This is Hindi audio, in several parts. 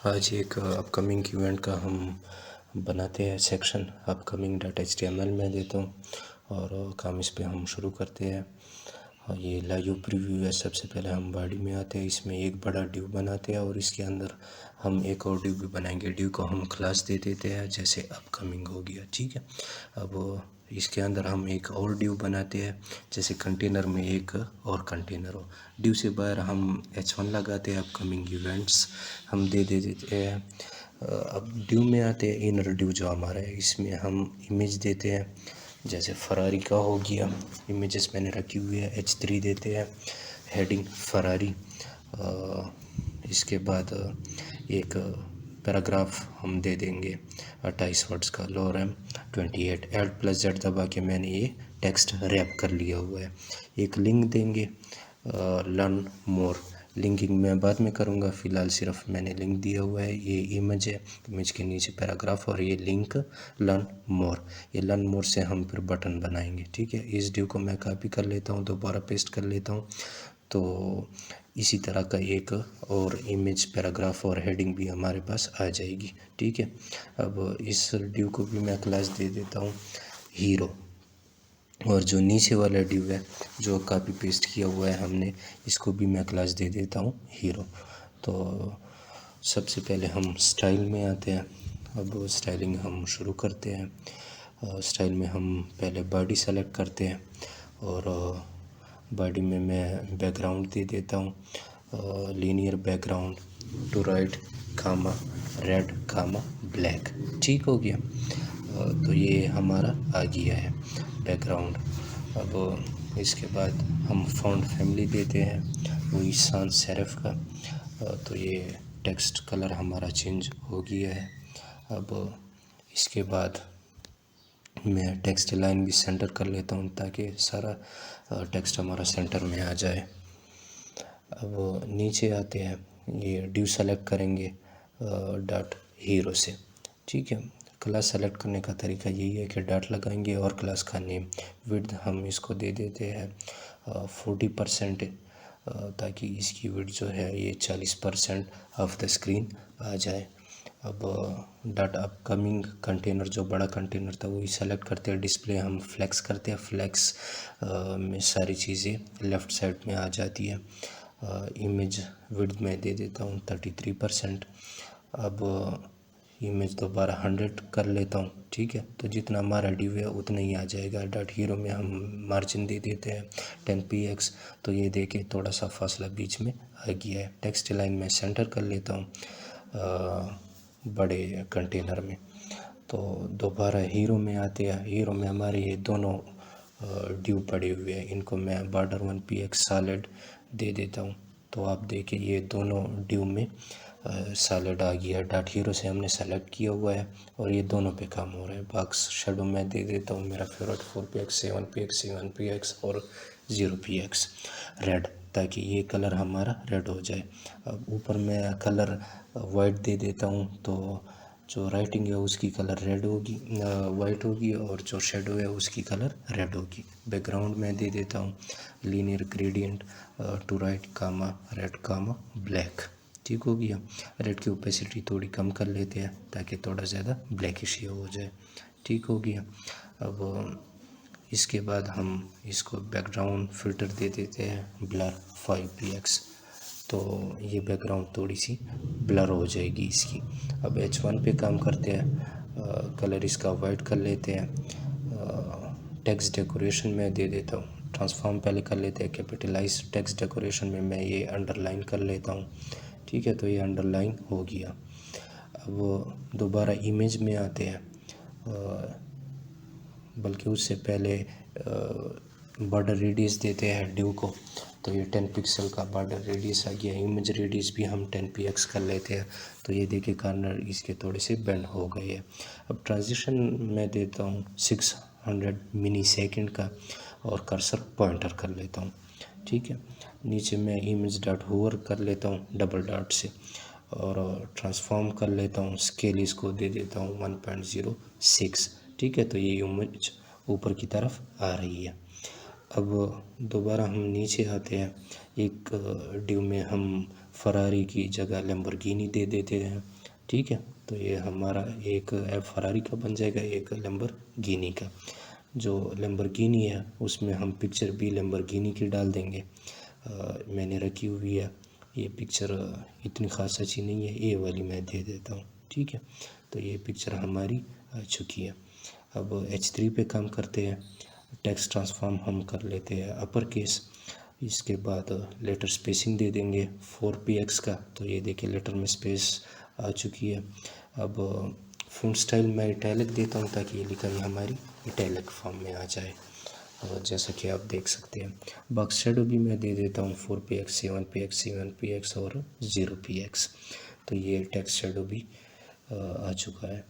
आज एक अपकमिंग इवेंट का हम बनाते हैं सेक्शन अपकमिंग डॉट HTML में देता हूँ और काम इस पे हम शुरू करते हैं। ये लाइव प्रीव्यू है। सबसे पहले हम बॉडी में आते हैं, इसमें एक बड़ा डिव बनाते हैं और इसके अंदर हम एक और डिव भी बनाएंगे। डिव को हम क्लास दे देते हैं, जैसे अपकमिंग हो गया, ठीक है। अब इसके अंदर हम एक और डिव बनाते हैं, जैसे कंटेनर में एक और कंटेनर हो। डिव से बाहर हम H1 लगाते हैं, अपकमिंग इवेंट्स हम दे देते हैं। अब डिव में आते हैं, इनर डिव जो हमारा है, इसमें हम इमेज देते हैं, जैसे फरारी का हो गया। इमेजेस मैंने रखी हुई है, H3 देते हैं, हेडिंग फरारी। इसके बाद एक पैराग्राफ हम दे देंगे 28 वर्ड्स का, लोरम 28। Alt+Z दबा के मैंने ये टेक्स्ट रैप कर लिया हुआ है। एक लिंक देंगे, लर्न मोर। लिंकिंग मैं बाद में करूँगा, फ़िलहाल सिर्फ मैंने लिंक दिया हुआ है। ये इमेज है, इमेज के नीचे पैराग्राफ और ये लिंक लर्न मोर। ये लर्न मोर से हम फिर बटन बनाएंगे, ठीक है। इस डिव को मैं कॉपी कर लेता हूँ, दोबारा पेस्ट कर लेता हूँ, तो इसी तरह का एक और इमेज, पैराग्राफ और हेडिंग भी हमारे पास आ जाएगी, ठीक है। अब इस डिव को भी मैं क्लास दे देता हूँ हीरो, और जो नीचे वाला डिव है जो कॉपी पेस्ट किया हुआ है हमने, इसको भी मैं क्लास दे देता हूँ हीरो। तो सबसे पहले हम स्टाइल में आते हैं। अब स्टाइलिंग हम शुरू करते हैं। स्टाइल में हम पहले बॉडी सेलेक्ट करते हैं और बॉडी में मैं बैकग्राउंड दे देता हूँ, linear background, to right comma red comma black, ठीक हो गया। तो ये हमारा आ गया है बैकग्राउंड। अब इसके बाद हम फ़ॉन्ट फैमिली देते हैं, वही sans serif का। तो ये टेक्स्ट कलर हमारा चेंज हो गया है। अब इसके बाद मैं टेक्स्ट लाइन भी सेंटर कर लेता हूँ, ताकि सारा टेक्स्ट हमारा सेंटर में आ जाए। अब नीचे आते हैं, ये डिव सेलेक्ट करेंगे डॉट हीरो से, ठीक है। क्लास सेलेक्ट करने का तरीका यही है कि डॉट लगाएंगे और क्लास का नेम। विड्थ हम इसको दे देते हैं 40%, ताकि इसकी विड्थ जो है ये 40% ऑफ द स्क्रीन आ जाए। अब डॉट अपकमिंग कंटेनर, जो बड़ा कंटेनर था वही सेलेक्ट करते हैं। डिस्प्ले हम फ्लैक्स करते हैं, फ्लैक्स में सारी चीज़ें लेफ़्ट साइड में आ जाती है। इमेज विड्थ में दे देता हूँ 33%। अब इमेज दोबारा 100 कर लेता हूँ, ठीक है। तो जितना हमारा डिव है उतना ही आ जाएगा। डॉट हीरो में हम मार्जिन दे देते हैं 10px, तो ये देखे थोड़ा सा फासला बीच में आ गया है। टेक्स्ट लाइन में सेंटर कर लेता हूँ बड़े कंटेनर में। तो दोबारा हीरो में आते हैं। हीरो में हमारे ये दोनों डिव पड़े हुए हैं, इनको मैं बॉर्डर 1px सॉलिड दे देता हूँ। तो आप देखिए ये दोनों डिव में सॉलिड आ गया। डॉट हीरो से हमने सेलेक्ट किया हुआ है और ये दोनों पे काम हो रहा है। बॉक्स शेडो मैं दे देता हूँ, मेरा फेवरेट 4px 7px 7px और 0px रेड, ताकि ये कलर हमारा रेड हो जाए। अब ऊपर मैं कलर वाइट दे देता हूँ, तो जो राइटिंग है उसकी कलर रेड होगी, वाइट होगी, और जो शेडो है उसकी कलर रेड होगी। बैकग्राउंड में दे देता हूँ linear gradient to right comma red comma black, ठीक हो गया। रेड की ओपेसिटी थोड़ी कम कर लेते हैं ताकि थोड़ा ज़्यादा ब्लैकिश हो जाए, ठीक हो गया। अब इसके बाद हम इसको बैकग्राउंड फ़िल्टर दे देते हैं ब्लर 5px, तो ये बैकग्राउंड थोड़ी सी ब्लर हो जाएगी इसकी। अब H1 पे काम करते हैं, कलर इसका वाइट कर लेते हैं। टेक्स्ट डेकोरेशन में दे देता हूँ, ट्रांसफॉर्म पहले कर लेते हैं कैपिटलाइज। टेक्स्ट डेकोरेशन में मैं ये अंडरलाइन कर लेता हूँ, ठीक है। तो ये अंडरलाइन हो गया। अब दोबारा इमेज में आते हैं, बल्कि उससे पहले बॉर्डर रेडियस देते हैं डिव को। तो ये 10 पिक्सल का बॉर्डर रेडियस आ गया। इमेज रेडियस भी हम 10px कर लेते हैं, तो ये देखिए कॉर्नर इसके थोड़े से बेंड हो गए हैं। अब ट्रांजिशन मैं देता हूँ 600 मिली सेकेंड का और कर्सर पॉइंटर कर लेता हूँ, ठीक है। नीचे मैं इमेज डॉट होवर कर लेता हूँ डबल डॉट से और ट्रांसफॉर्म कर लेता हूँ। स्केल इसको दे देता हूँ 1.06, ठीक है। तो ये इमेज ऊपर की तरफ आ रही है। अब दोबारा हम नीचे आते हैं, एक डिव में हम फरारी की जगह लैम्बोर्गिनी दे देते हैं। ठीक है, तो ये हमारा एक फरारी का बन जाएगा, एक लैम्बोर्गिनी का। जो लैम्बोर्गिनी है उसमें हम पिक्चर भी लैम्बोर्गिनी की डाल देंगे। मैंने रखी हुई है ये पिक्चर, इतनी ख़ास अच्छी नहीं है, ये वाली मैं दे देता हूँ। ठीक है, तो ये पिक्चर हमारी आ चुकी है। अब H3 पे काम करते हैं। टेक्स्ट ट्रांसफॉर्म हम कर लेते हैं अपर केस। इसके बाद लेटर स्पेसिंग दे देंगे 4px का, तो ये देखिए लेटर में स्पेस आ चुकी है। अब फ़ॉन्ट स्टाइल मैं इटैलिक देता हूँ ताकि ये लिखाई हमारी इटैलिक फॉर्म में आ जाए, और जैसा कि आप देख सकते हैं। बॉक्स शेडो भी मैं दे देता हूँ 4px, 7px, 7px और 0px। तो ये टेक्स्ट शेडो भी आ चुका है।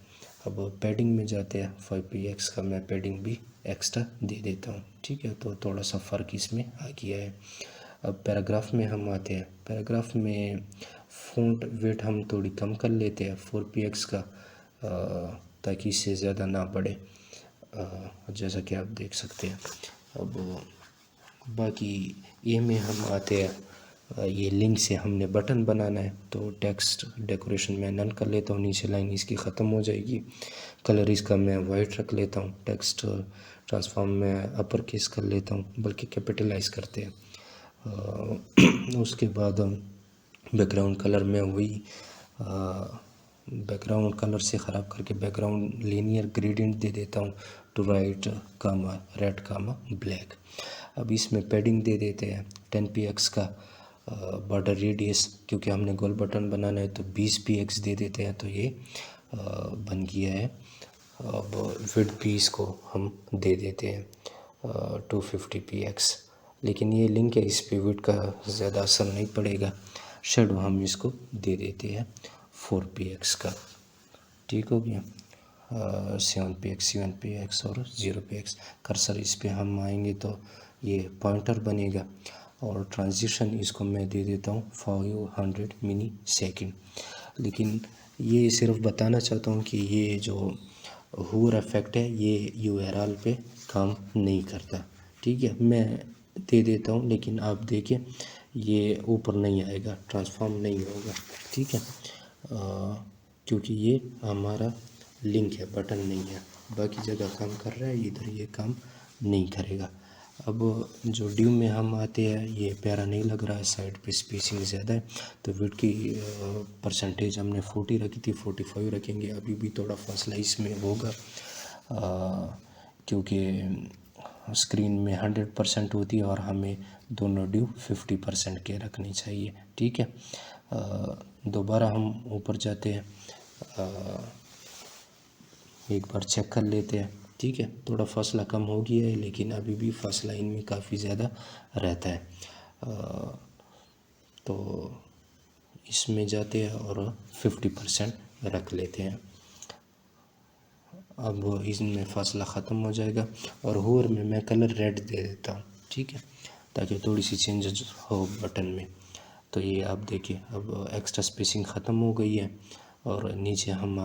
अब पैडिंग में जाते हैं, 5px का मैं पैडिंग भी एक्स्ट्रा दे देता हूँ। ठीक है, तो थोड़ा सा फ़र्क इसमें आ गया है। अब पैराग्राफ में हम आते हैं। पैराग्राफ में फ़ॉन्ट वेट हम थोड़ी कम कर लेते हैं 4px का, ताकि इससे ज़्यादा ना बढ़े, जैसा कि आप देख सकते हैं। अब बाकी ये में हम आते हैं, ये लिंक से हमने बटन बनाना है, तो टेक्स्ट डेकोरेशन मैं नन कर लेता हूँ, नीचे लाइन इसकी ख़त्म हो जाएगी। कलर इसका मैं वाइट रख लेता हूँ। टेक्स्ट ट्रांसफॉर्म में अपर केस कर लेता हूँ, बल्कि कैपिटलाइज करते हैं। उसके बाद बैकग्राउंड कलर में वही बैकग्राउंड कलर से ख़राब करके बैकग्राउंड लीनियर ग्रेडियंट दे देता हूँ, to right comma red comma black. अब इसमें पैडिंग दे देते हैं 10px का, बॉर्डर रेडियस क्योंकि हमने गोल बटन बनाना है तो 20px दे देते हैं, तो ये बन गया है। अब विड्थ भी इसको हम दे देते हैं 250px, लेकिन ये लिंक है, इस पे विड्थ का ज़्यादा असर नहीं पड़ेगा। शेडो हम इसको दे देते हैं 4px का। ठीक हो गया। 7px और 0px। कर्सर इस पे हम आएंगे तो ये पॉइंटर बनेगा, और ट्रांजिशन इसको मैं दे देता हूँ 500 मिली सेकेंड। लेकिन ये सिर्फ बताना चाहता हूँ कि ये जो हूर इफेक्ट है ये URL पे काम नहीं करता। ठीक है, मैं दे देता हूँ, लेकिन आप देखिए ये ऊपर नहीं आएगा, ट्रांसफॉर्म नहीं होगा। ठीक है, क्योंकि ये हमारा लिंक है, बटन नहीं है। बाकी जगह काम कर रहा है, इधर ये काम नहीं करेगा। अब जो ड्यू में हम आते हैं, ये प्यारा नहीं लग रहा है, साइड पे स्पेसिंग ज़्यादा है, तो विड्थ की परसेंटेज हमने 40 रखी थी, 45 रखेंगे। अभी भी थोड़ा फासला इसमें होगा, क्योंकि स्क्रीन में 100% होती है और हमें दोनों ड्यू 50% के रखनी चाहिए। ठीक है, दोबारा हम ऊपर जाते हैं, एक बार चेक कर लेते हैं। ठीक है, थोड़ा फासला कम हो गया है, लेकिन अभी भी फासला इनमें काफ़ी ज़्यादा रहता है। तो इसमें जाते हैं और 50% रख लेते हैं। अब इसमें फासला ख़त्म हो जाएगा, और होर में मैं कलर रेड दे देता हूँ। ठीक है, ताकि थोड़ी सी चेंजेस हो बटन में। तो ये आप देखिए अब एक्स्ट्रा स्पेसिंग ख़त्म हो गई है, और नीचे हम